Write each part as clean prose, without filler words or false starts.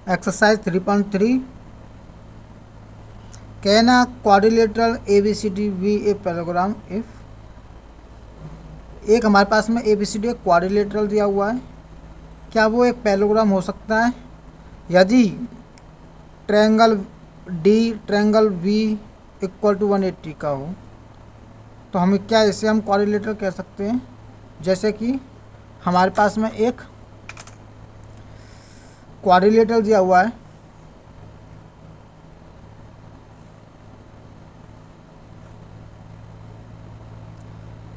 Exercise 3.3 can a quadrilateral ABCD B A parallelogram if एक हमारे पास में ABCD एक क्वाड्रिलेटरल दिया हुआ है, क्या वो एक पैराग्राम हो सकता है यदि triangle D triangle B equal to 180 का हो। तो हम क्या इसे हम क्वाड्रिलेटरल कह सकते हैं। जैसे कि हमारे पास में एक क्वाड्रिलेटरल दिया हुआ है,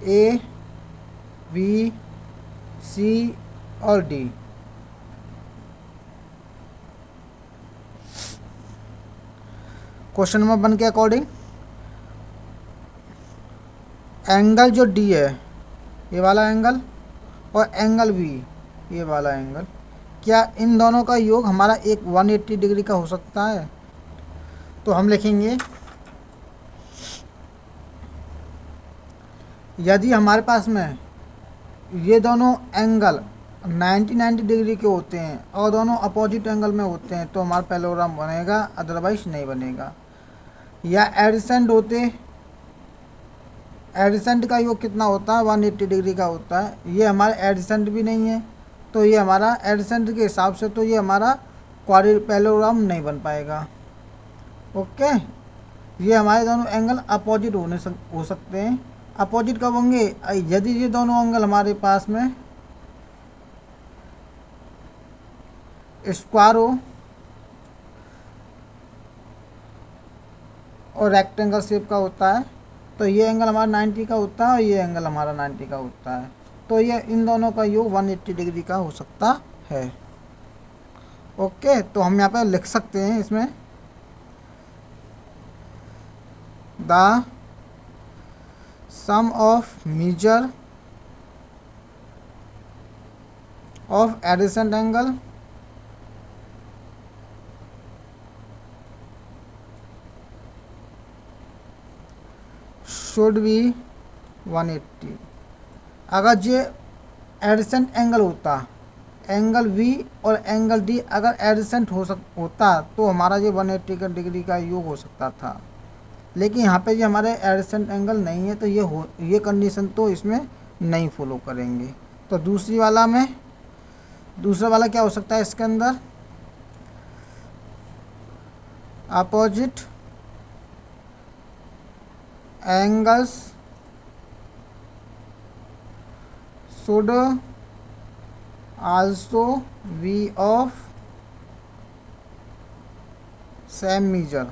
ए बी सी और डी। क्वेश्चन नंबर 1 के अकॉर्डिंग एंगल जो डी है, ये वाला एंगल, और एंगल बी, ये वाला एंगल, क्या इन दोनों का योग हमारा एक 180 डिग्री का हो सकता है। तो हम लिखेंगे यदि हमारे पास में ये दोनों एंगल 90 डिग्री के होते हैं और दोनों अपोजिट एंगल में होते हैं तो हमारा पैरेललोग्राम बनेगा, अदरवाइज नहीं बनेगा। या एडिसेंट होते, एडिसेंट का योग कितना होता है 180 डिग्री का होता है, ये हमारा एडिसेंट भी नहीं है, तो ये हमारा एडिसेंट के हिसाब से तो ये हमारा पैरेललोग्राम नहीं बन पाएगा। ओके, ये हमारे दोनों एंगल अपोजिट हो सकते हैं। अपोजिट कब होंगे, यदि ये दोनों एंगल हमारे पास में स्क्वायर हो और रेक्टेंगल शेप का होता है, तो ये एंगल हमारा 90 का होता है और ये एंगल हमारा 90 का होता है, तो ये इन दोनों का योग 180 डिग्री का हो सकता है। ओके, तो हम यहाँ पे लिख सकते हैं इसमें the sum of measure of adjacent angle should be 180। अगर ये एडिसेंट एंगल होता, एंगल V और एंगल D अगर एडिसेंट होता तो हमारा ये 180 डिग्री का योग हो सकता था, लेकिन यहाँ पे ये हमारे एडिसेंट एंगल नहीं है, तो ये कंडीशन तो इसमें नहीं फॉलो करेंगे। तो दूसरा वाला क्या हो सकता है इसके अंदर, opposite angles should also be of same measure.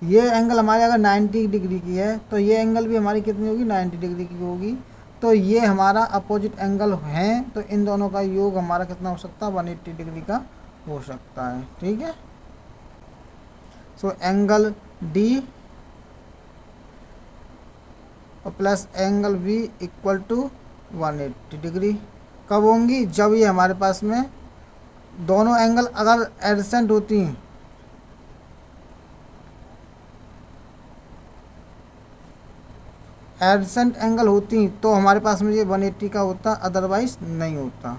ये एंगल हमारे अगर 90 डिग्री की है तो ये एंगल भी हमारी कितनी होगी, 90 डिग्री की होगी। तो ये हमारा अपोजिट एंगल हैं, तो इन दोनों का योग हमारा कितना हो सकता है, 180 डिग्री का हो सकता है। ठीक है, सो एंगल डी और plus angle B equal to 180 degree कब होंगी, जब ये हमारे पास में दोनों एंगल अगर एडसेंट होती हैं, एडसेंट एंगल होती तो हमारे पास में ये 180 का होता, अदरवाइज नहीं होता।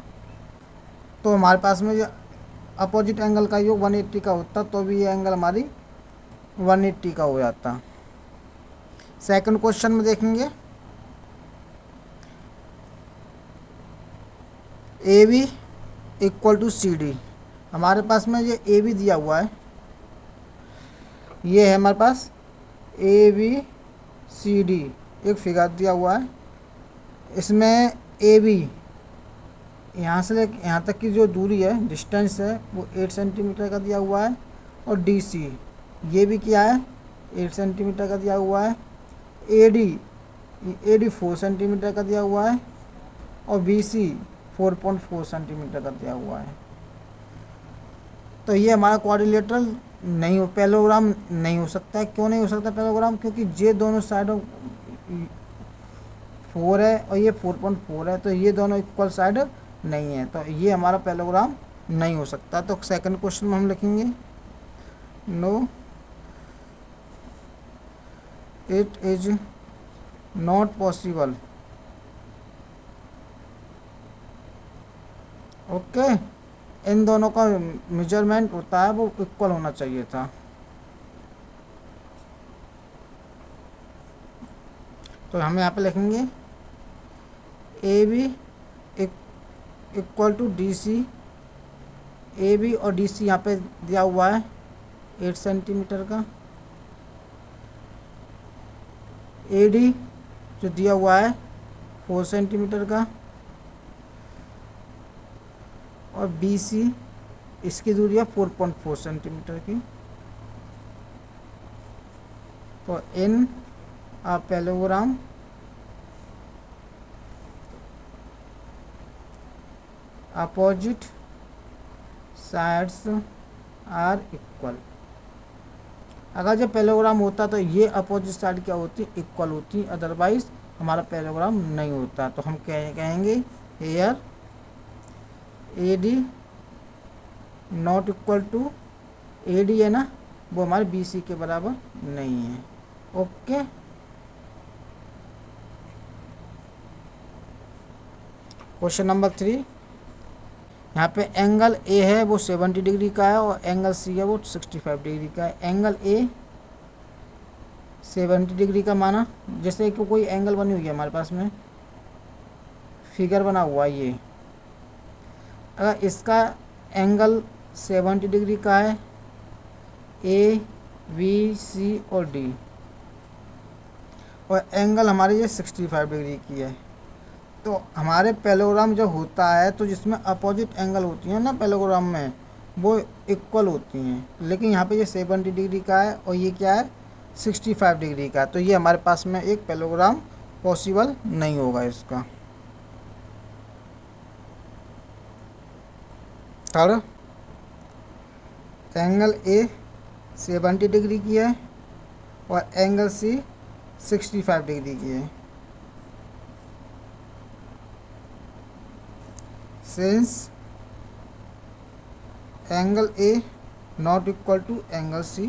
तो हमारे पास में ये अपोजिट एंगल का योग 180 का होता, तो भी ये एंगल हमारी 180 का हो जाता। सेकंड क्वेश्चन में देखेंगे A B equal to C D. हमारे पास में ये ए बी दिया हुआ है, ये है हमारे पास ए बी सी डी एक फिगर दिया हुआ है। इसमें ए बी यहाँ से यहाँ तक की जो दूरी है, डिस्टेंस है, वो 8 सेंटीमीटर का दिया हुआ है, और डी सी ये भी क्या है 8 सेंटीमीटर का दिया हुआ है। ए डी 4 सेंटीमीटर का दिया हुआ है, और बी सी 4.4 सेंटीमीटर का दिया हुआ है। तो ये हमारा क्वाड्रिलेटरल नहीं हो, पैरेललोग्राम नहीं हो सकता है। क्यों नहीं हो सकता पैरेललोग्राम, क्योंकि ये दोनों साइडों 4 है और ये 4.4 है, तो ये दोनों इक्वल साइड नहीं है, तो ये हमारा पैरेललोग्राम नहीं हो सकता। तो सेकंड क्वेश्चन में हम लिखेंगे no it is not possible okay, इन दोनों का मेजरमेंट होता है वो इक्वल होना चाहिए था। तो हम यहाँ पे लिखेंगे A B equal to D C. A B और डी सी यहाँ पे दिया हुआ है 8 सेंटीमीटर का। ए डी जो दिया हुआ है 4 सेंटीमीटर का। और बी सी इसकी दूरी है 4.4 सेंटीमीटर की। तो इन a parallelogram opposite sides are equal। अगर जब पैरेललोग्राम होता तो ये अपोजिट साइड क्या होती, इक्वल होती, अदरवाइज हमारा पैरेललोग्राम नहीं होता। तो हम कहेंगे here A D not equal to, A D है ना वो हमारे बी सी के बराबर नहीं है। Okay, question number 3। यहाँ पे एंगल ए है वो 70 डिग्री का है और एंगल सी है वो 65 डिग्री का है। एंगल ए 70 डिग्री का माना, जैसे कि कोई एंगल बनी हुई है हमारे पास में, फिगर बना हुआ है ये। अगर इसका एंगल 70 डिग्री का है, ए बी सी और डी, और एंगल हमारे ये 65 डिग्री की है, तो हमारे पैरेललोग्राम जो होता है तो जिसमें अपोजिट एंगल होती हैं ना पैरेललोग्राम में वो इक्वल होती हैं। लेकिन यहाँ पे ये 70 डिग्री का है और ये क्या है 65 डिग्री का, तो ये हमारे पास में एक पैरेललोग्राम पॉसिबल नहीं होगा इसका। थर्ड, एंगल ए 70 डिग्री की है और एंगल सी 65 डिग्री की है। Since angle A not equal to angle C,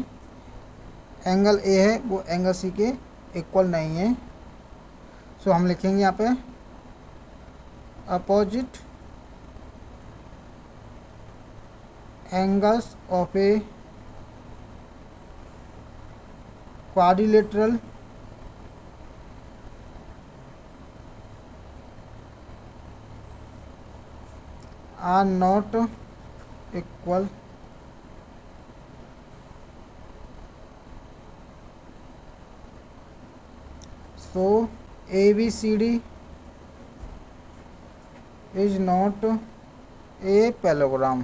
angle A है वो एंगल सी के इक्वल नहीं है, सो हम लिखेंगे यहाँ पे opposite angles of a quadrilateral are not equal so ABCD is not a parallelogram।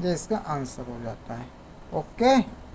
ये इसका आंसर हो जाता है। ओके।